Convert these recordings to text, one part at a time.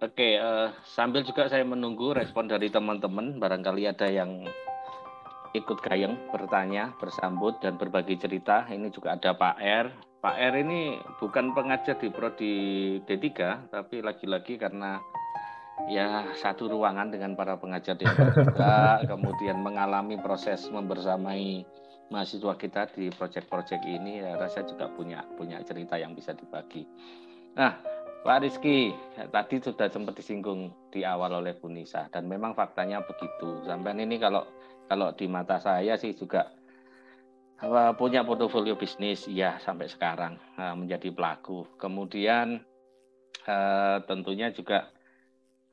Oke, sambil juga saya menunggu respon dari teman-teman, barangkali ada yang ikut gayeng, bertanya, bersambut, dan berbagi cerita. Ini juga ada Pak R. Pak R ini bukan pengajar di Prodi D3, tapi lagi-lagi karena ya satu ruangan dengan para pengajar D4 juga, kemudian mengalami proses membersamai mahasiswa kita di proyek-proyek ini, ya rasa juga punya cerita yang bisa dibagi. Nah, Pak Rizky, tadi sudah sempat disinggung di awal oleh Bu Nisa, dan memang faktanya begitu. Sampai ini kalau di mata saya sih juga punya portofolio bisnis, ya sampai sekarang menjadi pelaku. Kemudian tentunya juga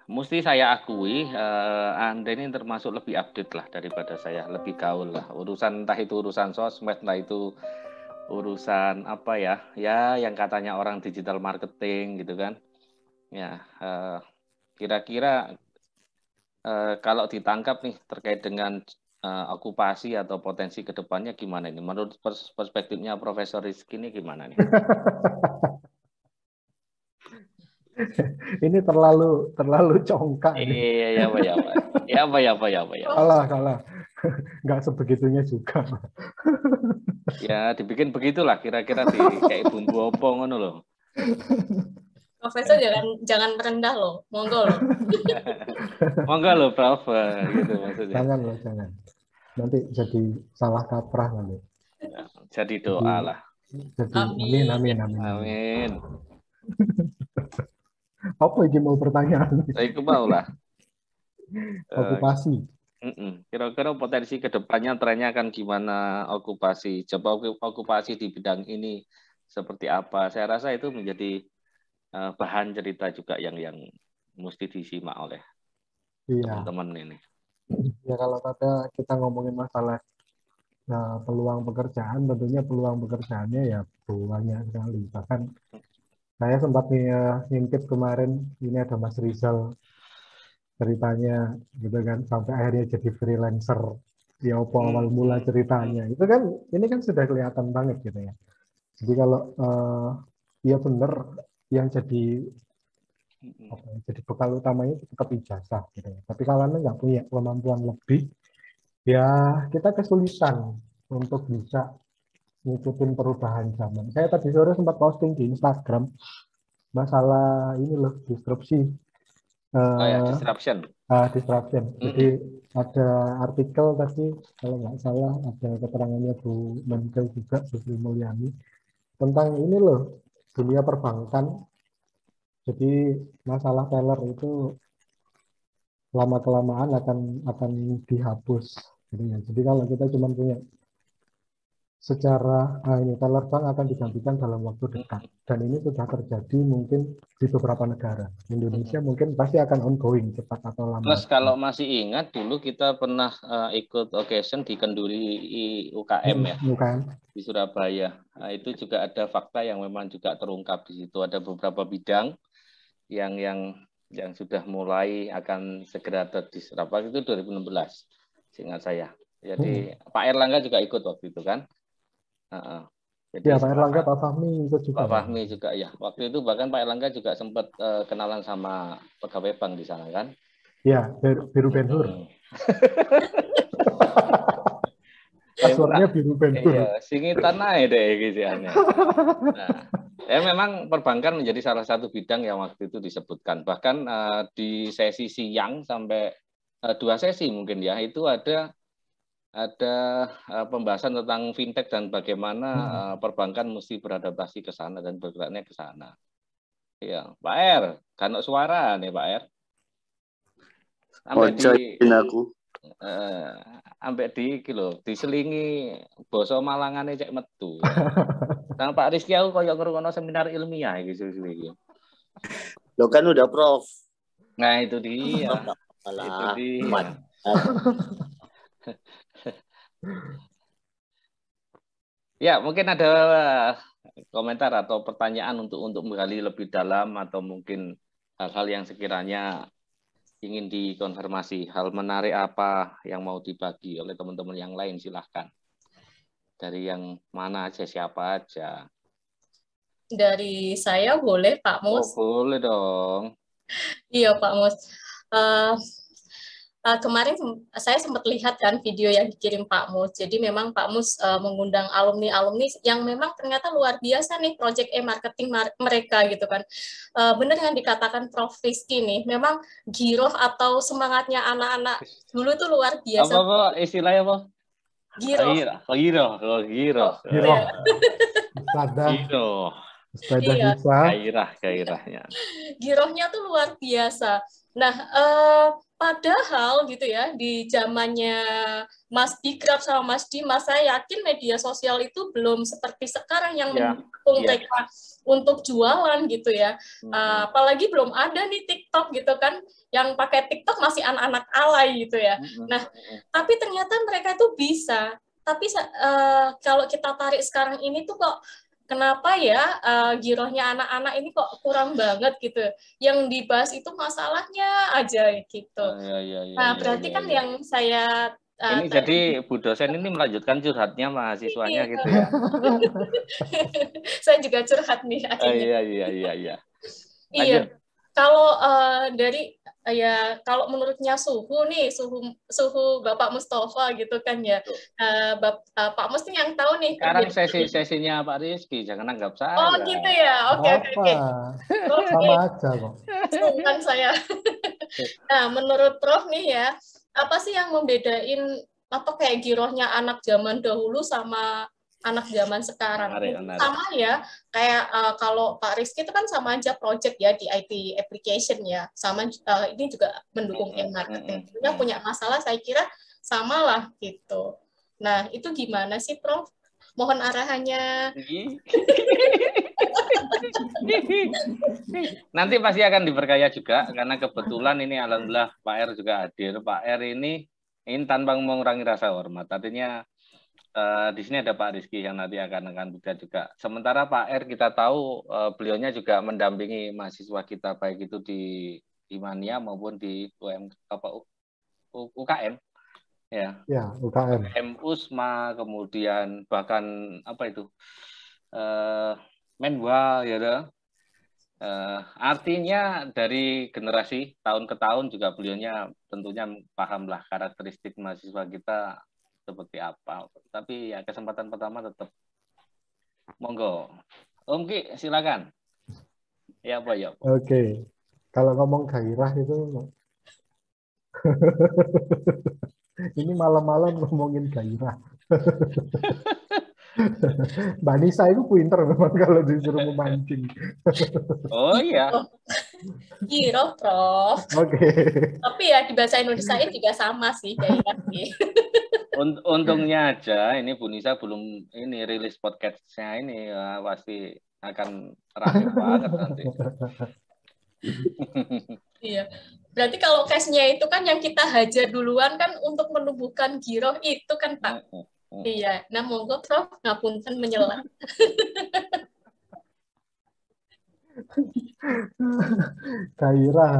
mesti saya akui, Anda ini termasuk lebih update lah daripada saya, lebih gaul lah. Urusan entah itu urusan sosmed, entah itu urusan apa ya yang katanya orang digital marketing gitu kan. Ya, kira-kira kalau ditangkap nih terkait dengan okupasi atau potensi kedepannya gimana ini? Menurut perspektifnya Profesor Rizky ini gimana nih? Ini terlalu congkak ini. Iya, Kalah. Nggak sebegitunya juga. Ya, dibikin begitulah kira-kira di kayak bumbu opo ngono loh. Profesor jangan merendah loh, monggo loh. Monggo loh, Prof, gitu maksudnya. Jangan. Nanti jadi salah kaprah nanti. Ya, jadi doa lah. Jadi amin. Amin. Apa ini mau pertanyaan? Saya mau lah. Okupasi. Kira-kira potensi kedepannya trennya akan gimana okupasi? Coba okupasi di bidang ini seperti apa? Saya rasa itu menjadi bahan cerita juga yang mesti disimak oleh teman-teman ini. Ya kalau kita ngomongin masalah peluang pekerjaan, tentunya peluang pekerjaannya ya banyak sekali. Bahkan saya sempat ngintip kemarin, ini ada Mas Rizal ceritanya gitu kan, sampai akhirnya jadi freelancer. Ya apa awal mula ceritanya. Itu kan, ini kan sudah kelihatan banget gitu ya. Jadi kalau ya benar yang jadi bekal utamanya tetap ijazah gitu ya. Tapi kalau Anda nggak punya kemampuan lebih, ya kita kesulitan untuk bisa ngikutin perubahan zaman. Saya tadi sore sempat posting di Instagram masalah ini loh, disrupsi. Disruption. Disruption. Jadi ada artikel tadi, kalau nggak salah, ada keterangannya Bu Menkeu juga, Bu Sri Mulyani, tentang ini loh, dunia perbankan. Jadi masalah teller itu lama-kelamaan akan dihapus. Jadi kalau kita cuma punya secara ini teller bank akan digantikan dalam waktu dekat, dan ini sudah terjadi mungkin di beberapa negara. Indonesia mungkin pasti akan ongoing cepat atau lambat. Plus kalau masih ingat dulu kita pernah ikut occasion di Kenduri UKM ya, di Surabaya. Nah, itu juga ada fakta yang memang juga terungkap di situ. Ada beberapa bidang yang sudah mulai akan segera terdisrupt. Itu 2016, seingat saya. Jadi Pak Erlangga juga ikut waktu itu kan. Jadi ya, Pak Erlangga, Pak Fahmi ikut juga. Pak Fahmi juga ya. Waktu itu bahkan Pak Erlangga juga sempat kenalan sama pegawai bank di sana kan. Ya, biru Ben-Hur. Passwordnya biru Ben-Hur. Iya, singitan aja deh gitu. Nah, ya memang perbankan menjadi salah satu bidang yang waktu itu disebutkan. Bahkan di sesi siang sampai 2 sesi mungkin ya, itu ada pembahasan tentang fintech dan bagaimana perbankan mesti beradaptasi ke sana dan bergeraknya ke sana. Ya, Pak R, kan suara nih Pak R. Sampai di kilo diselingi basa Malangane cek metu. Sama Pak Rizky aku koyo ngrungokno seminar ilmiah gitu. Lo kan udah Prof. Nah, itu dia. Itu dia. Ya, mungkin ada komentar atau pertanyaan untuk menggali lebih dalam atau mungkin hal-hal yang sekiranya ingin dikonfirmasi, hal menarik apa yang mau dibagi oleh teman-teman yang lain, silahkan. Dari yang mana aja, siapa aja? Dari saya boleh, Pak Mus? Oh, boleh dong. Iya Pak Mus. Eh, Kemarin saya sempat lihat kan video yang dikirim Pak Mus. Jadi memang Pak Mus mengundang alumni-alumni yang memang ternyata luar biasa nih project e-marketing mereka gitu kan. Benar yang dikatakan Prof. Rizky nih, memang giroh atau semangatnya anak-anak dulu tuh luar biasa. Apa istilahnya apa? Giroh. Giroh. Gitu ya. Giroh. Istilah Iya. bisa. Gairahnya. Girohnya tuh luar biasa. Nah, padahal gitu ya, di zamannya Mas Dikrap sama Mas Dimas, saya yakin media sosial itu belum seperti sekarang yang mendukung mereka untuk jualan gitu ya. Apalagi belum ada nih TikTok gitu kan, yang pakai TikTok masih anak-anak alay gitu ya. Nah, tapi ternyata mereka itu bisa. Tapi kalau kita tarik sekarang ini tuh kok kenapa ya girohnya anak-anak ini kok kurang banget gitu. Yang dibahas itu masalahnya aja gitu. Nah, berarti kan yang saya ini jadi Bu dosen ini melanjutkan curhatnya mahasiswanya gitu ya. Saya juga curhat nih akhirnya. Iya. Iya. Kalau dari kalau menurutnya suhu Bapak Mustafa gitu kan ya. Pak Mus yang tahu nih. Sekarang sesinya Pak Rizky, jangan anggap saya. Oh gitu ya. Oke. Sama aja kok. Sungkan saya. Nah, menurut Prof nih ya, apa sih yang membedain kayak girohnya anak zaman dahulu sama anak zaman sekarang? Sama ya, kayak kalau Pak Rizky itu kan sama aja project ya di IT application ya, sama ini juga mendukung e-marketing. Punya masalah saya kira sama lah gitu. Nah, itu gimana sih Prof? Mohon arahannya. Nanti pasti akan diperkaya juga karena kebetulan ini alhamdulillah Pak R juga hadir. Pak R ini tanpa mengurangi rasa hormat. Artinya di sini ada Pak Rizky yang nanti akan bisa juga. Sementara Pak R kita tahu beliaunya juga mendampingi mahasiswa kita baik itu di Mania maupun di UKM. Ya, UKM. USMA, kemudian bahkan apa itu Menwa ya. Artinya dari generasi tahun ke tahun juga beliaunya tentunya pahamlah karakteristik mahasiswa kita seperti apa. Tapi ya kesempatan pertama tetap monggo. Om Ki silakan. Ya Pak ya. Oke. Kalau ngomong gairah itu ini malam-malam ngomongin gairah. Mbak Nisa itu pinter memang kalau disuruh memancing. Oh iya. Giroh, Prof. Oke. Tapi ya di bahasa Indonesia juga sama sih gairah. Untungnya aja ini Bu Nisa belum ini rilis podcastnya ini pasti akan ramai banget nanti. Iya. Berarti kalau case-nya itu kan yang kita hajar duluan kan untuk menumbuhkan giroh itu kan Pak. Iya. Nah monggo Prof ngapunten menyela. Gairah.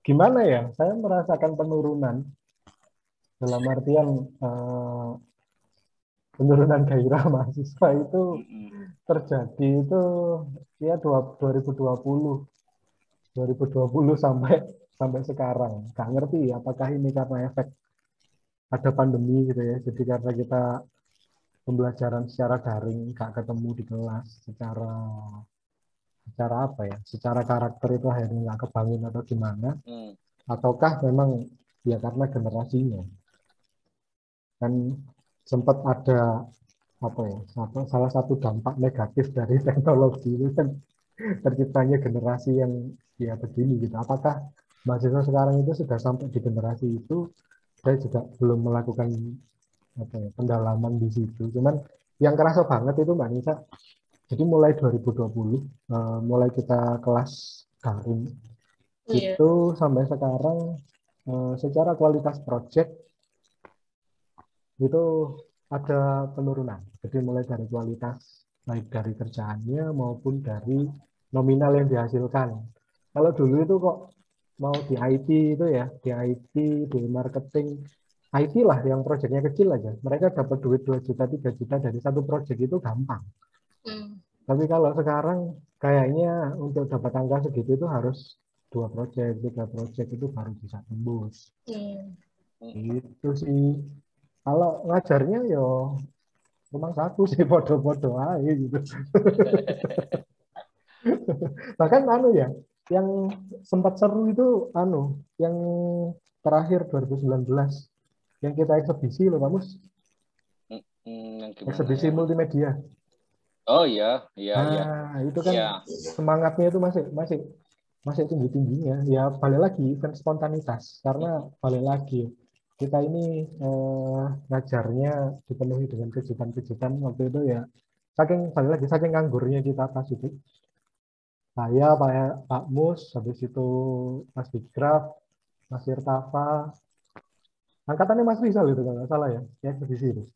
Gimana ya? Saya merasakan penurunan. Dalam artian penurunan gairah mahasiswa itu terjadi itu ya 2020 sampai sekarang. Nggak ngerti apakah ini karena efek ada pandemi gitu ya. Jadi karena kita pembelajaran secara daring, nggak ketemu di kelas secara apa ya? Secara karakter itu akhirnya nggak kebangun atau gimana? Ataukah memang ya karena generasinya? Kan sempat ada apa ya? Salah satu dampak negatif dari teknologi itu kan terciptanya generasi yang ya begini gitu. Apakah mahasiswa sekarang itu sudah sampai di generasi itu? Saya juga belum melakukan pendalaman di situ. Cuman yang kerasa banget itu Mbak Nisa. Jadi mulai 2020, mulai kita kelas daring itu sampai sekarang secara kualitas project itu ada penurunan. Jadi mulai dari kualitas baik dari kerjaannya maupun dari nominal yang dihasilkan. Kalau dulu itu kok mau di IT itu ya, di IT, di marketing, IT lah yang proyeknya kecil aja. Mereka dapat duit 2 juta, 3 juta dari satu proyek itu gampang. Tapi kalau sekarang kayaknya untuk dapat angka segitu itu harus 2 project, 3 project itu baru bisa tembus. Itu sih. Kalau ngajarnya yo cuma satu sih, podo-podo aja gitu. Bahkan anu ya, yang sempat seru itu yang terakhir 2019 yang kita eksebisi loh, Pak Mus. Yang gimana Eksebisi ya? multimedia. Oh iya, iya, iya. Itu kan Iya. semangatnya itu masih tinggi-tingginya. Ya balik lagi event spontanitas, karena balik lagi kita ini ngajarnya dipenuhi dengan kejutan-kejutan waktu itu ya. Saking nganggurnya kita pas itu. Saya, Pak Mus, habis itu Mas Bikraf, Mas Irtafa, angkatannya Mas Rizal itu kalau nggak salah ya, ya eksebisi itu.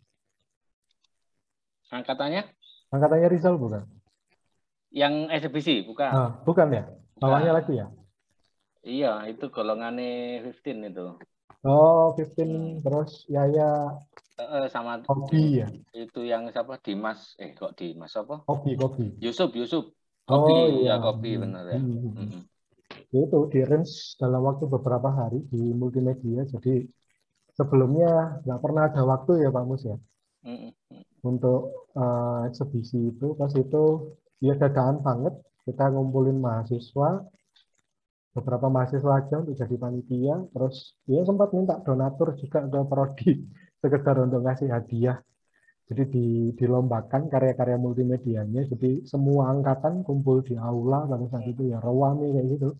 Angkatannya? Angkatannya Rizal bukan? Yang eksebisi, bukan? Bukan ya? Bawahnya Bukan. lagi ya? Iya, itu golongannya 15 itu. Oh, 15 terus Yaya Sama Kobi ya? itu yang siapa? Dimas, kok Dimas apa? Kobi. Yusuf. Oh Kopi, iya. ya Kopi benar ya. Itu di range dalam waktu beberapa hari di multimedia. Jadi sebelumnya nggak pernah ada waktu ya Pak Mus ya untuk eksebisi itu. Pas itu ya dadaan banget kita ngumpulin mahasiswa, beberapa mahasiswa aja untuk jadi panitia. Terus dia sempat minta donatur juga ke prodi sekedar untuk ngasih hadiah. Jadi dilombakan karya-karya multimedianya. Jadi semua angkatan kumpul di aula pada saat itu ya rame kayak gitu.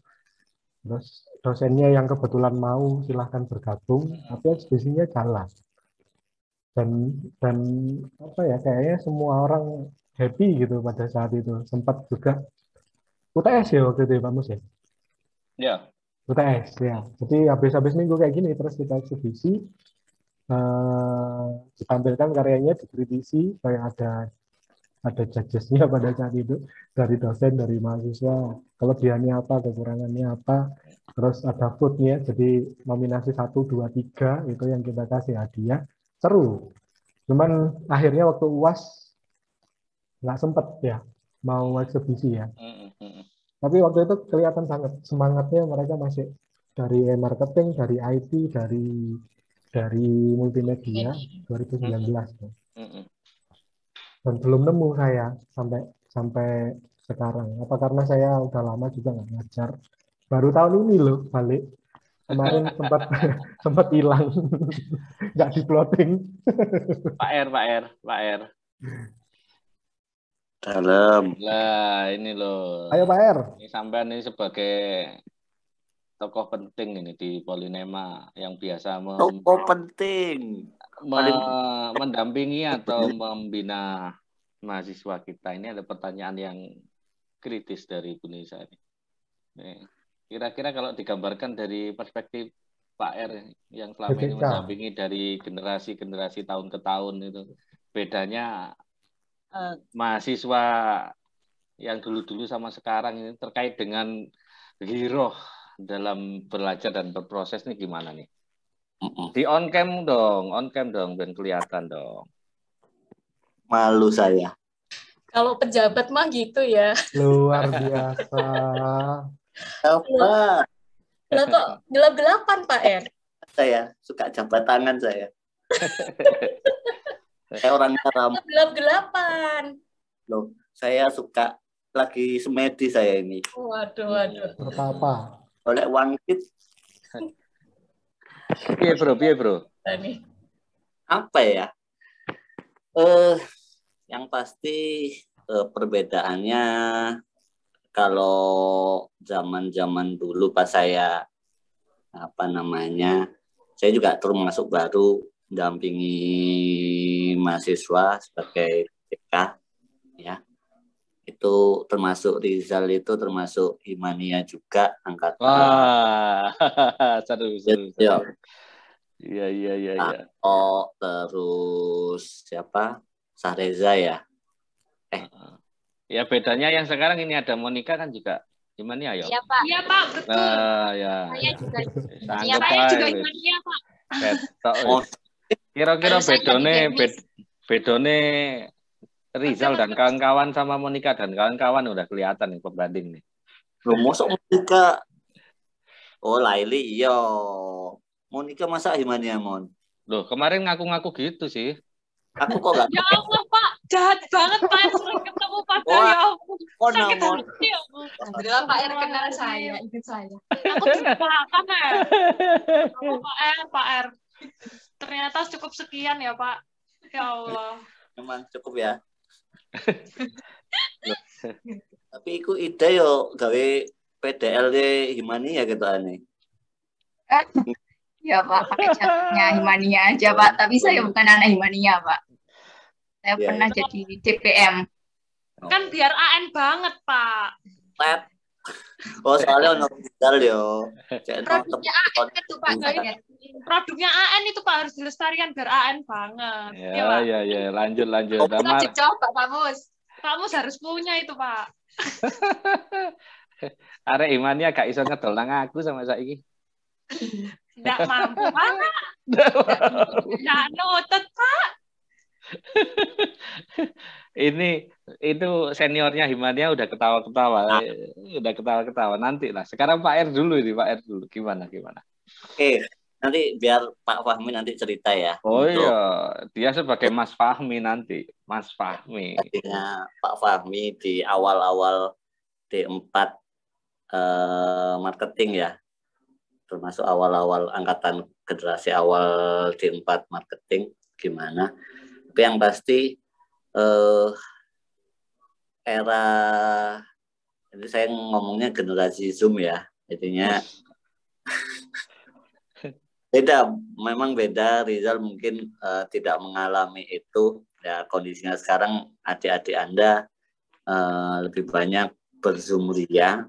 Terus dosennya yang kebetulan mau silahkan bergabung, tapi eksebisinya jalan. Dan apa ya, kayaknya semua orang happy gitu pada saat itu. Sempat juga UTS ya waktu itu ya Pak Mus ya? Ya. UTS ya. Jadi habis minggu kayak gini terus kita eksebisi, ditampilkan karyanya, dikritisi, kayak ada judgesnya pada saat itu dari dosen, dari mahasiswa, kelebihannya apa, kekurangannya apa, terus ada vote-nya, jadi nominasi 1, 2, 3 itu yang kita kasih hadiah. Seru, cuman akhirnya waktu UAS nggak sempet ya mau eksebisi ya, tapi waktu itu kelihatan sangat semangatnya, mereka masih dari marketing, dari IT, dari multimedia 2019 dan belum nemu saya sampai sekarang. Apa karena saya udah lama juga nggak ngajar, baru tahun ini loh balik, kemarin sempat hilang nggak di plotting. Pak R. Dalam. Lah ini loh. Ayo Pak R. Ini sampean ini sebagai tokoh penting ini di Polinema yang biasa tokoh penting mendampingi atau membina mahasiswa kita. Ini ada pertanyaan yang kritis dari Bu Nisa ini. Kira-kira kalau digambarkan dari perspektif Pak R yang selama ini mendampingi dari generasi tahun ke tahun itu, bedanya mahasiswa yang dulu-dulu sama sekarang ini terkait dengan giroh dalam belajar dan berproses ini gimana nih? Di on cam dong, ben kelihatan dong. Malu saya. Kalau pejabat mah gitu ya. Luar biasa. Apa? Lah kok gelap-gelapan Pak R? Saya suka jabat tangan saya. Saya orangnya ramah. Gelap-gelapan. Loh, saya suka lagi semedi saya ini. Waduh. Apa? Oleh wangkit. Iya bro. Apa ya? Yang pasti perbedaannya kalau zaman dulu pas saya saya juga termasuk baru mendampingi mahasiswa sebagai PK ya. Itu termasuk Rizal, itu termasuk Himania juga angkatan. Wah, seru. Iya. Oh, terus siapa? Sahreza ya. Ya bedanya yang sekarang ini ada Monica kan juga Himania ya. Iya Pak, betul. Ya. Saya juga. Iya Saya juga Himania Pak. Kira-kira bedone Rizal dan kawan-kawan sama Monica dan kawan-kawan udah kelihatan nih pembanding nih. Loh, mosok Monica. Oh, Laili iya. Monica masa Himania, Mon? Loh, kemarin ngaku-ngaku gitu sih. Aku kok gak Ya Allah, Pak. Jahat banget, Pak. Sering ketemu Pak. Wah, Ya ampun. oh, Sakit Mon. hati. Ya ampun. Alhamdulillah Pak R kenal saya, ikut saya. Aku dilupakan ya. Oh, Pak R. Ternyata cukup sekian ya, Pak. Ya Allah. Memang cukup ya. Loh, tapi iku ide yo gawe PDL Himania gitu aneh. Ya Pak, pakai catnya Himania aja Pak. Tapi saya bukan anak Himania Pak. Saya Ya, pernah jadi DPM. Kan biar AN banget, Pak. Tet. Oh, soalnya ono Rizal yo. Cek Produknya AN itu Pak. Produknya AN itu Pak harus dilestarikan biar AN banget. Ya, Pak. Ya, lanjut. Kita Damar. coba Pak Mus. Kamu harus punya itu, Pak. Arek Imania gak iso ngedol nang aku sama saiki. Tidak mampu, Pak. Tidak nutut, Pak. Itu seniornya Himania udah ketawa-ketawa. Udah ketawa-ketawa nanti lah. Sekarang Pak R dulu ini, Pak R dulu. Gimana? Oke, nanti biar Pak Fahmi nanti cerita ya. Oh Untuk iya, dia sebagai Mas Fahmi nanti. Mas Fahmi. artinya Pak Fahmi di awal-awal D4 marketing ya. Termasuk awal-awal angkatan generasi awal D4 marketing gimana. Tapi yang pasti era ini saya ngomongnya generasi Zoom ya. Jadinya beda, memang beda. Rizal mungkin tidak mengalami itu. Ya, kondisinya sekarang adik-adik Anda lebih banyak berzoom ria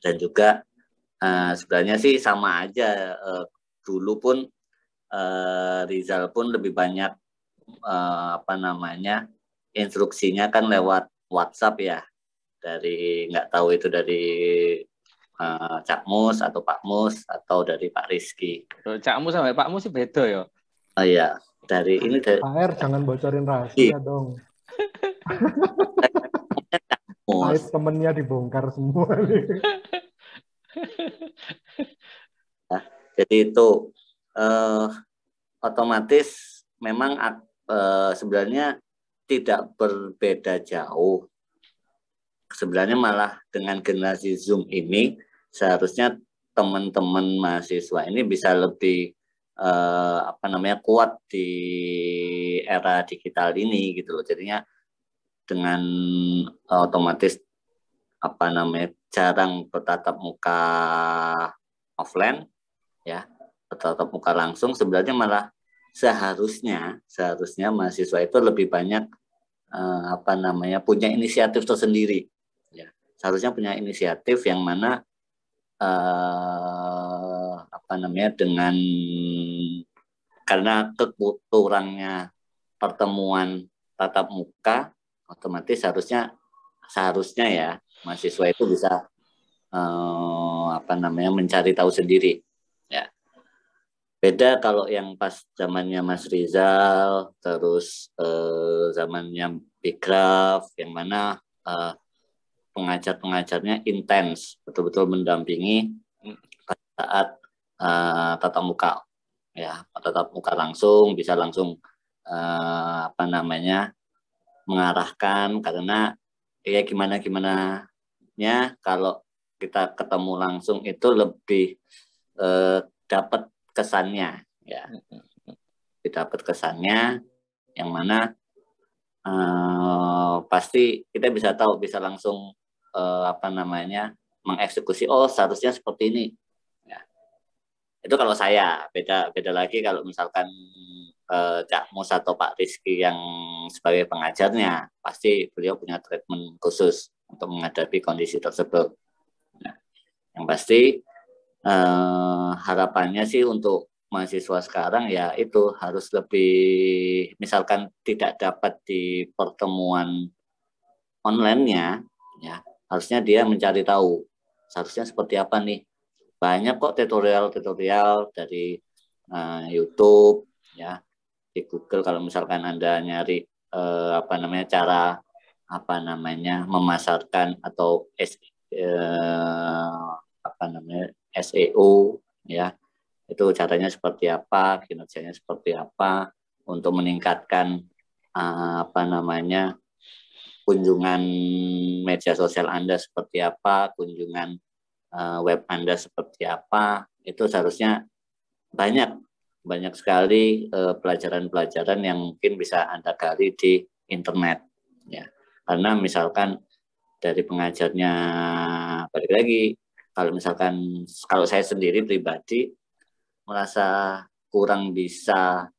dan juga sebenarnya sih sama aja. Dulu pun Rizal pun lebih banyak instruksinya kan lewat WhatsApp ya. Dari nggak tahu itu dari Cak Mus atau Pak Mus atau dari Pak Rizky. Cak Mus sama Pak Mus sih beda ya. Oh iya, dari Pak R jangan bocorin rahasia dong. Aib temennya dibongkar semua nih. Nah, jadi itu otomatis memang sebenarnya tidak berbeda jauh. Sebenarnya malah dengan generasi Zoom ini seharusnya teman-teman mahasiswa ini bisa lebih kuat di era digital ini gitu loh. Jadinya dengan otomatis jarang bertatap muka offline ya, bertatap muka langsung, sebenarnya malah seharusnya mahasiswa itu lebih banyak punya inisiatif tersendiri ya. Seharusnya punya inisiatif yang mana dengan karena kekurangnya pertemuan tatap muka, otomatis seharusnya ya mahasiswa itu bisa mencari tahu sendiri ya. Beda kalau yang pas zamannya Mas Rizal, terus zamannya Bikraf, yang mana pengajar-pengajarnya intens, betul-betul mendampingi pada saat tatap muka, ya, tatap muka langsung, bisa langsung mengarahkan, karena ya gimana-gimananya kalau kita ketemu langsung itu lebih dapat kesannya, ya, dapat kesannya, yang mana pasti kita bisa tahu, bisa langsung mengeksekusi, oh seharusnya seperti ini ya. Itu kalau saya, beda lagi kalau misalkan Cak Mus atau Pak Rizky yang sebagai pengajarnya, pasti beliau punya treatment khusus untuk menghadapi kondisi tersebut. Nah, yang pasti harapannya sih untuk mahasiswa sekarang ya itu harus lebih, misalkan tidak dapat di pertemuan online-nya, ya harusnya dia mencari tahu seharusnya seperti apa nih. Banyak kok tutorial dari YouTube ya, di Google. Kalau misalkan Anda nyari cara memasarkan atau SEO ya, itu caranya seperti apa, kinerjanya seperti apa untuk meningkatkan kunjungan media sosial Anda seperti apa, kunjungan web Anda seperti apa. Itu seharusnya banyak sekali pelajaran-pelajaran yang mungkin bisa Anda gali di internet ya. Karena misalkan dari pengajarnya, balik lagi, kalau saya sendiri pribadi merasa kurang bisa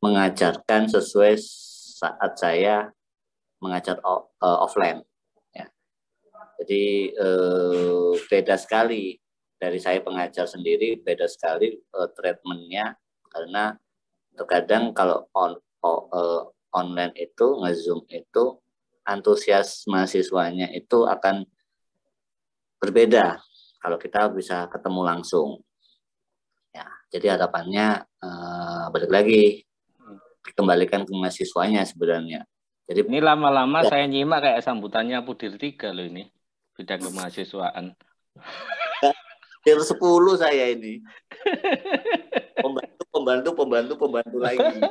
mengajarkan sesuai saat saya mengajar offline ya. Jadi beda sekali dari saya pengajar sendiri, beda sekali treatmentnya, karena terkadang kalau online itu, nge-zoom itu, antusias mahasiswanya itu akan berbeda kalau kita bisa ketemu langsung. Ya, jadi harapannya balik lagi dikembalikan ke mahasiswanya sebenarnya. Jadi ini lama-lama saya nyimak kayak sambutannya Pudir 3 loh ini, bidang kemahasiswaan. Tier 10 saya ini. Pembantu lagi.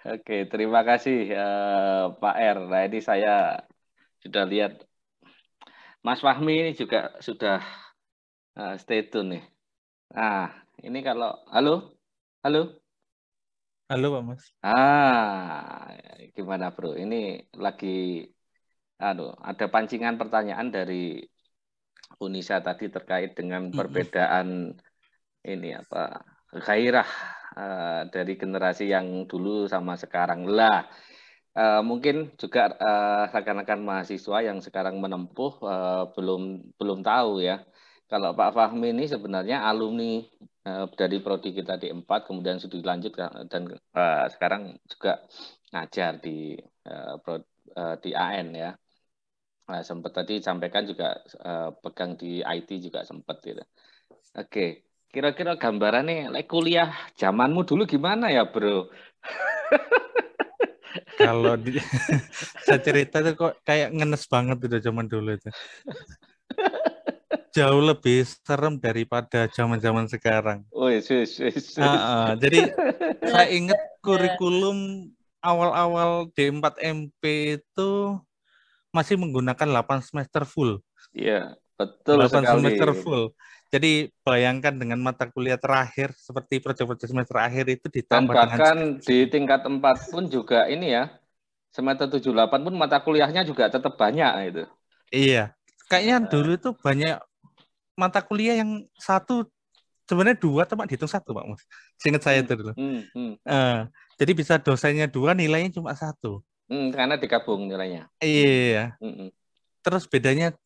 Oke, terima kasih Pak R. Nah, ini saya sudah lihat Mas Fahmi ini juga sudah stay tune nih. Nah, ini kalau halo. Halo Pak Mas. Gimana bro? Ini lagi ada pancingan pertanyaan dari Unisa tadi terkait dengan perbedaan ini gairah dari generasi yang dulu sama sekarang lah. Mungkin juga rekan-rekan mahasiswa yang sekarang menempuh belum tahu ya. Kalau Pak Fahmi ini sebenarnya alumni dari prodi kita di 4, kemudian sudah dilanjut dan sekarang juga ngajar di AN ya. Sempat tadi sampaikan juga pegang di IT juga sempat gitu. Oke, kira-kira gambaran nih kuliah zamanmu dulu gimana ya bro? Kalau saya cerita itu kok kayak ngenes banget udah zaman dulu itu. Jauh lebih serem daripada zaman-zaman sekarang. Jadi saya ingat kurikulum awal-awal D4 MP itu masih menggunakan 8 semester full. Iya, betul 8 sekali. semester full. Jadi bayangkan dengan mata kuliah terakhir seperti proyek-proyek semester akhir itu ditambah dan bahkan dengan di tingkat 4 pun juga ini ya, semester 78 pun mata kuliahnya juga tetap banyak itu. Iya, kayaknya dulu itu banyak mata kuliah yang satu sebenarnya 2 cuma dihitung 1 Pak Mas. Seingat saya itu dulu. Jadi bisa dosennya 2 nilainya cuma 1. Karena digabung nilainya. Iya. Terus bedanya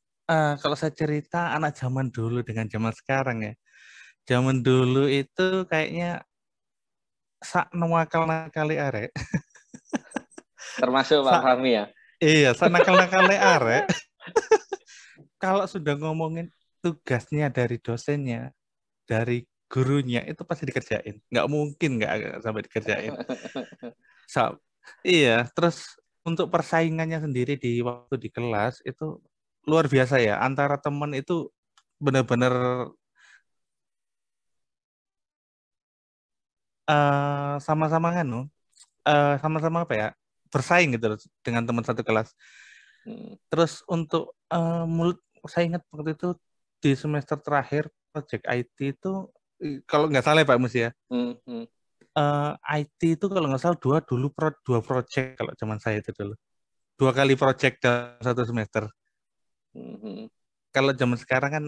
kalau saya cerita anak zaman dulu dengan zaman sekarang ya. Zaman dulu itu kayaknya sak nakal-nakali arek. Termasuk Pak Fahmi ya. Iya, sak nakal-nakali arek. Kalau sudah ngomongin tugasnya dari dosennya, dari gurunya itu pasti dikerjain. Nggak mungkin nggak sampai dikerjain. Iya, terus untuk persaingannya sendiri di waktu di kelas itu luar biasa ya. Antara teman itu benar-benar sama-sama sama-sama apa ya, bersaing gitu dengan teman satu kelas. Terus untuk saya ingat waktu itu di semester terakhir project IT itu kalau nggak salah ya Pak Mus ya. IT itu kalau nggak salah dua project kalau zaman saya itu dulu. 2 kali project dalam 1 semester. Kalau zaman sekarang kan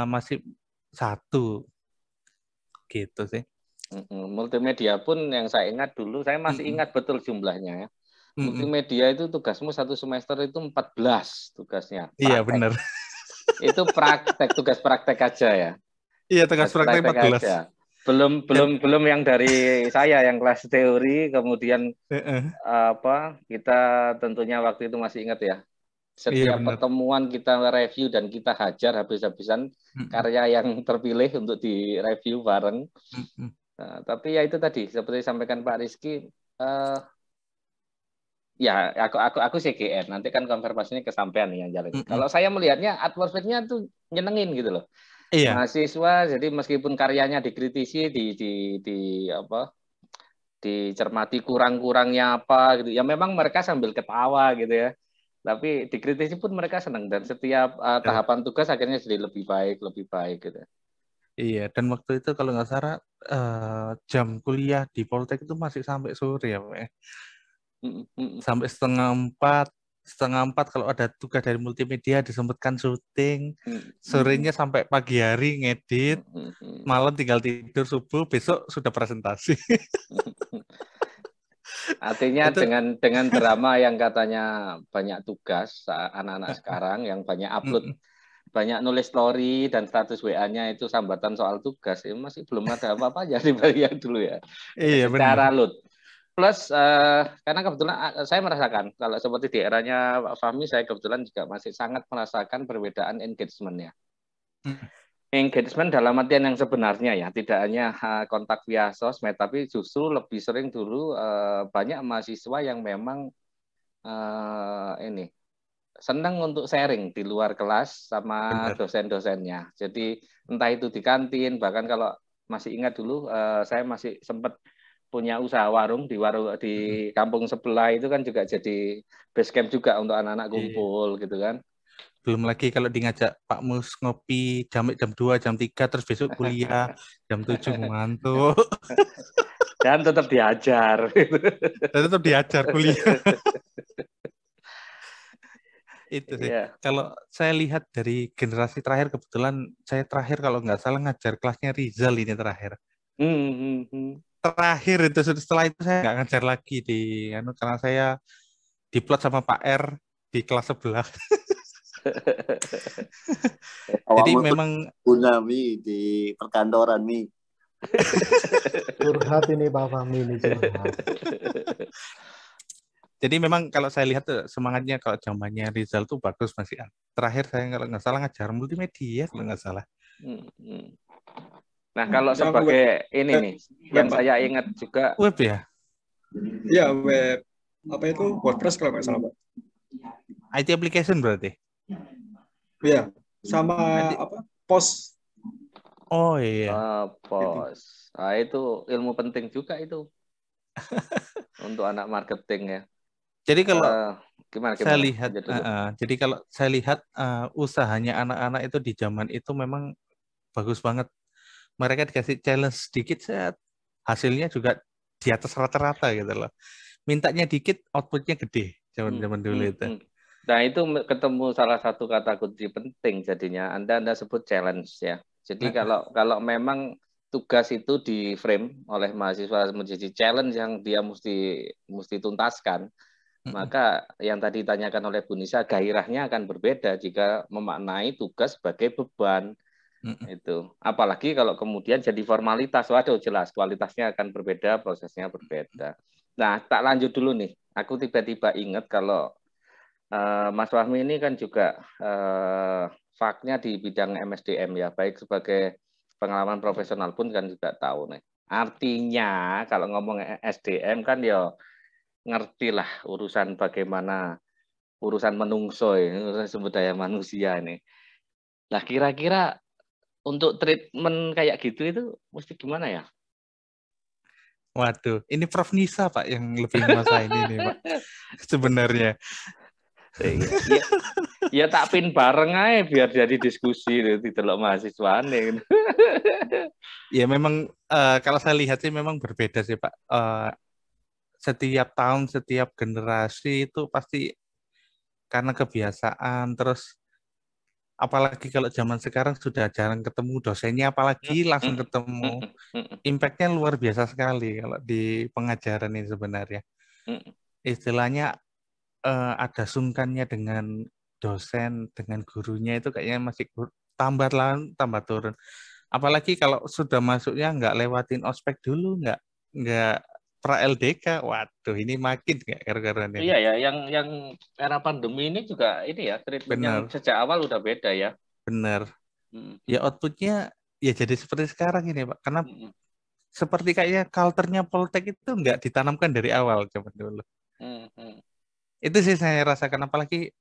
masih 1 gitu sih. Multimedia pun yang saya ingat dulu, saya masih ingat betul jumlahnya ya. Multimedia itu tugasmu 1 semester itu 14 tugasnya. Praktek. Iya benar. Itu tugas praktek aja ya. Iya, tugas praktek 14. Aja. Belum yang dari saya yang kelas teori, kemudian kita tentunya waktu itu masih ingat ya, Setiap benar. pertemuan kita review dan kita hajar habis-habisan karya yang terpilih untuk direview bareng. Tapi ya itu tadi seperti sampaikan Pak Rizky, ya aku CGN, nanti kan konfirmasinya kesampaian nih yang jalan. Kalau saya melihatnya atmosfernya tuh nyenengin gitu loh. Iya. Mahasiswa, jadi meskipun karyanya dikritisi, dicermati kurang-kurangnya apa gitu. Ya memang mereka sambil ketawa gitu ya. Tapi dikritisi pun mereka senang, dan setiap tahapan tugas akhirnya jadi lebih baik gitu. Iya, dan waktu itu kalau nggak salah jam kuliah di Poltek itu masih sampai sore ya, Pak. Sampai setengah empat kalau ada tugas dari multimedia disempatkan syuting, sorenya sampai pagi hari ngedit, malam tinggal tidur, subuh besok sudah presentasi. Artinya dengan drama yang katanya banyak tugas anak-anak sekarang yang banyak upload, banyak nulis story dan status WA-nya itu sambatan soal tugas, ya masih belum ada apa-apa aja dibanding yang dulu ya. Iya, secara benar. load. Plus karena kebetulan saya merasakan kalau seperti di eranya Pak Fahmi, saya kebetulan juga masih sangat merasakan perbedaan engagement-nya. Engagement dalam artian yang sebenarnya ya, tidak hanya kontak via sosmed, tapi justru lebih sering dulu banyak mahasiswa yang memang senang untuk sharing di luar kelas sama dosen-dosennya. Jadi entah itu di kantin, bahkan kalau masih ingat dulu saya masih sempat punya usaha warung di kampung sebelah, itu kan juga jadi base camp juga untuk anak-anak kumpul gitu kan. Belum lagi kalau di ngajak Pak Mus ngopi jam 2, jam 3, terus besok kuliah jam 7 ngantuk. Dan tetap diajar. Kuliah. Itu sih. Yeah. Kalau saya lihat dari generasi terakhir, kebetulan saya terakhir kalau nggak salah ngajar kelasnya Rizal ini terakhir. Terakhir itu, setelah itu saya nggak ngajar lagi karena saya diplot sama Pak R di kelas sebelah. Jadi memang Gunami di perkantoran nih. Curhat ini Pak Fahmi, ini curhat. Jadi memang kalau saya lihat semangatnya kalau zamannya Rizal tuh bagus masih. Terakhir saya kalau nggak salah ngajar multimedia kalau nggak salah. Nah kalau sebagai ini nih, yang saya ingat juga web ya. Iya web. Apa itu WordPress kalau nggak salah Pak. IT application berarti. Iya, sama POS. Oh iya. POS. Nah, itu ilmu penting juga itu untuk anak marketing ya. Jadi kalau gimana saya lihat, jadi kalau saya lihat usahanya anak-anak itu di zaman itu memang bagus banget. Mereka dikasih challenge sedikit, hasilnya juga di atas rata-rata gitu loh. Mintanya dikit, outputnya gede zaman dulu itu. Nah itu ketemu salah satu kata kunci penting jadinya. Anda sebut challenge ya. Jadi kalau memang tugas itu di frame oleh mahasiswa menjadi challenge yang dia mesti tuntaskan, maka yang tadi ditanyakan oleh Bu Nisa, gairahnya akan berbeda jika memaknai tugas sebagai beban. Itu. Apalagi kalau kemudian jadi formalitas, waduh jelas kualitasnya akan berbeda, prosesnya berbeda. Nah, tak lanjut dulu nih. Aku tiba-tiba ingat kalau Mas Fahmi ini kan juga faknya di bidang MSDM ya, baik sebagai pengalaman profesional pun kan juga tahu nih. Artinya kalau ngomong SDM kan ya ngerti lah urusan bagaimana urusan menungso ini, urusan sumber daya manusia ini. Nah kira-kira untuk treatment kayak gitu itu mesti gimana ya? Waduh, ini Prof Nisa Pak yang lebih menguasai ini Pak sebenarnya. Ya tak pin bareng aja biar jadi diskusi di telok mahasiswa nih. Ya memang kalau saya lihat sih memang berbeda sih Pak. Setiap tahun, setiap generasi itu pasti karena kebiasaan, terus apalagi kalau zaman sekarang sudah jarang ketemu dosennya, apalagi langsung ketemu. Impact-nya luar biasa sekali kalau di pengajaran ini sebenarnya. Istilahnya ada sungkannya dengan dosen, dengan gurunya itu kayaknya masih tambah turun. Apalagi kalau sudah masuknya nggak lewatin ospek dulu, nggak pra LDK, waduh ini makin nggak karu-karuan ini. Iya ya, yang era pandemi ini juga ini ya treatment yang Benar, sejak awal udah beda ya. benar. Mm, Ya outputnya ya jadi seperti sekarang ini Pak. Karena mm, seperti kayaknya culture-nya Poltek itu nggak ditanamkan dari awal zaman dulu. mm. Itu sih saya rasakan, apalagi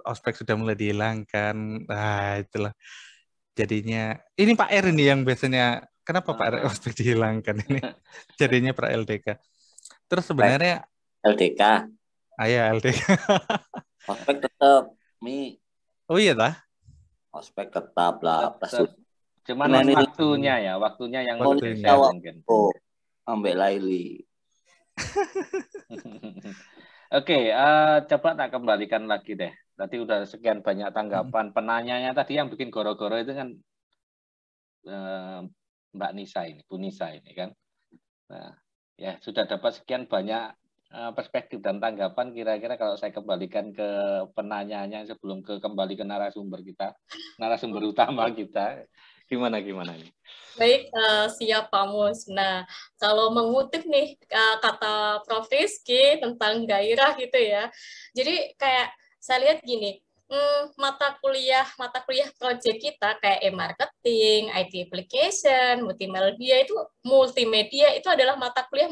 ospek sudah mulai dihilangkan. Nah, itulah. Jadinya, ini Pak R ini yang biasanya, kenapa Pak R Ah. ospek dihilangkan ini? Jadinya pra LDK. Terus Baik, sebenarnya, LDK, ya LDK. ospek tetap, Mi, Oh iya lah. ospek tetap lah, Tetap. Cuman Nah, ini waktunya yang Waktunya. berbeda mungkin. oh, ambek Laili. Oke, coba tak kembalikan lagi deh. Tadi udah sekian banyak tanggapan. Penanyanya tadi yang bikin goro-goro itu kan Mbak Nisa ini, Bu Nisa ini kan. Nah, ya sudah dapat sekian banyak perspektif dan tanggapan. Kira-kira kalau saya kembalikan ke penanyanya sebelum kembali ke narasumber utama kita, gimana ini? Baik, siap Pak Mus. Nah, kalau mengutip nih kata Prof. Rizky tentang gairah gitu ya. Jadi kayak saya lihat gini, mata kuliah project kita kayak e-marketing, IT application, multimedia itu adalah mata kuliah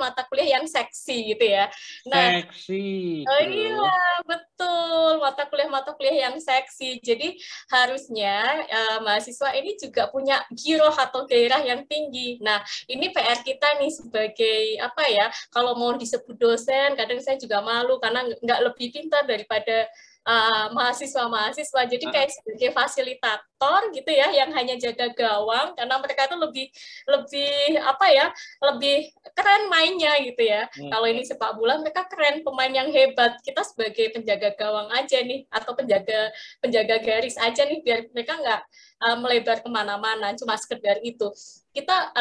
yang seksi gitu ya. Nah, seksi. oh iya, betul. Mata kuliah yang seksi. Jadi harusnya mahasiswa ini juga punya giroh atau gairah yang tinggi. Nah, ini PR kita nih sebagai apa ya? Kalau mau disebut dosen, kadang saya juga malu karena nggak lebih pintar daripada mahasiswa-mahasiswa. Jadi kayak sebagai fasilitator gitu ya, yang hanya jaga gawang karena mereka itu lebih apa ya? Lebih keren mainnya gitu ya. Kalau ini sepak bola mereka keren, pemain yang hebat. Kita sebagai penjaga gawang aja nih atau penjaga garis aja nih biar mereka nggak melebar kemana-mana. Cuma sekedar itu. Kita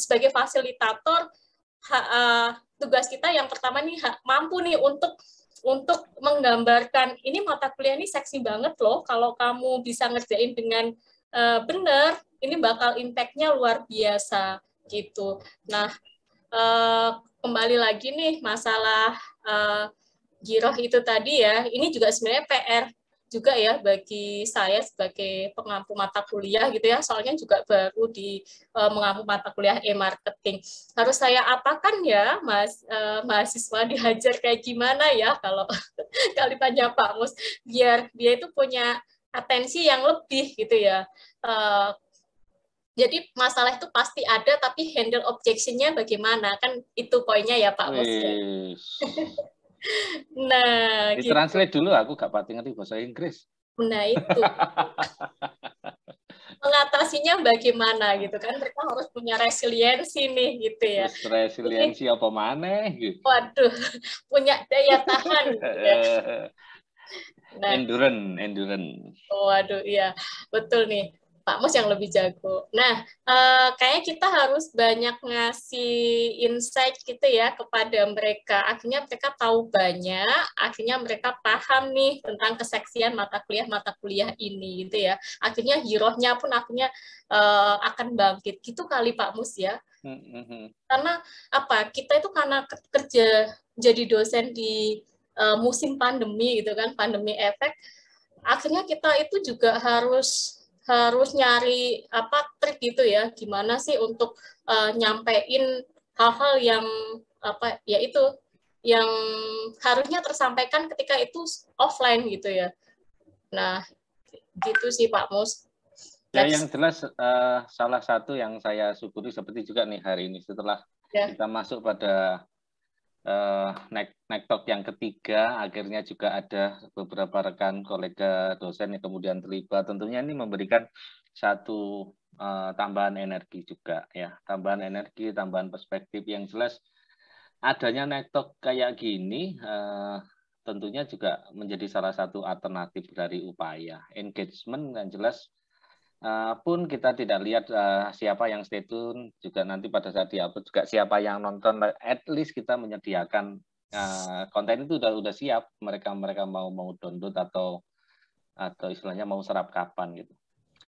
sebagai fasilitator tugas kita yang pertama nih mampu nih untuk menggambarkan ini mata kuliah ini seksi banget loh. Kalau kamu bisa ngerjain dengan benar, ini bakal impact-nya luar biasa gitu. Nah, kembali lagi nih masalah giroh itu tadi ya, ini juga sebenarnya PR juga ya bagi saya sebagai pengampu mata kuliah gitu ya, soalnya juga baru di mengampu mata kuliah e-marketing. Harus saya apakan ya, mahasiswa dihajar kayak gimana ya kalau kali tanya Pak Mus, biar dia itu punya atensi yang lebih gitu ya. Jadi masalah itu pasti ada, tapi handle objection-nya bagaimana? Kan itu poinnya ya Pak Mus. Nah, ditranslate dulu, aku gak pati ngerti bahasa Inggris. Nah, itu. Mengatasinya bagaimana gitu kan? Mereka harus punya resiliensi nih gitu ya. Terus resiliensi apa mana gitu. Waduh, punya daya tahan gitu ya. Nah, endurance. Waduh, iya. Betul nih. Pak Mus yang lebih jago. Nah, kayaknya kita harus banyak ngasih insight gitu ya kepada mereka. Akhirnya mereka tahu banyak, akhirnya mereka paham nih tentang keseksian mata kuliah ini gitu ya. Akhirnya girohnya pun akhirnya akan bangkit. Gitu kali Pak Mus ya. Karena apa? Kita itu karena kerja jadi dosen di musim pandemi gitu kan, pandemi efek. Akhirnya kita itu juga harus nyari apa trik gitu ya, gimana sih untuk nyampein hal-hal yang apa ya itu yang harusnya tersampaikan ketika itu offline gitu ya. Nah, gitu sih Pak Mus. Ya, yang jelas salah satu yang saya syukuri seperti juga nih hari ini setelah kita masuk pada Nektok yang ketiga, akhirnya juga ada beberapa rekan kolega dosen yang kemudian terlibat. Tentunya ini memberikan satu tambahan energi juga ya, tambahan energi, tambahan perspektif yang jelas. Adanya Nektok kayak gini tentunya juga menjadi salah satu alternatif dari upaya engagement yang jelas. Pun kita tidak lihat siapa yang stay tune, juga nanti pada saat di-upload juga siapa yang nonton, at least kita menyediakan konten itu udah siap, mereka mau download atau istilahnya mau serap kapan gitu.